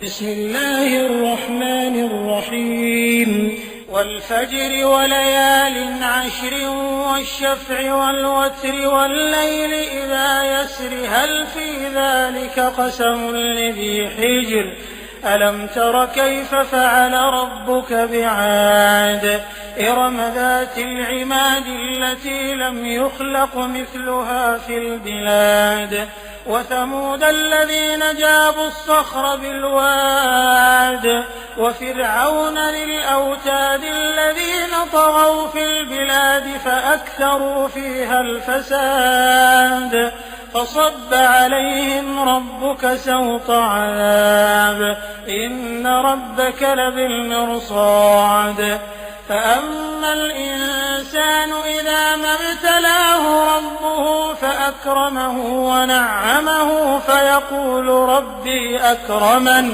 بسم الله الرحمن الرحيم والفجر وليال عشر والشفع والوتر والليل إذا يسر هل في ذلك قسم لذي حجر ألم تر كيف فعل ربك بعاد إرم ذات العماد التي لم يخلق مثلها في البلاد وثمود الذين جابوا الصخر بالواد وفرعون ذي الأوتاد الذين طغوا في البلاد فأكثروا فيها الفساد فصب عليهم ربك سوط عذاب إن ربك لبالمرصاد فأما الإنسان إذا ما ابتلاه ربه فأكرمه ونعمه فيقول ربي أكرمن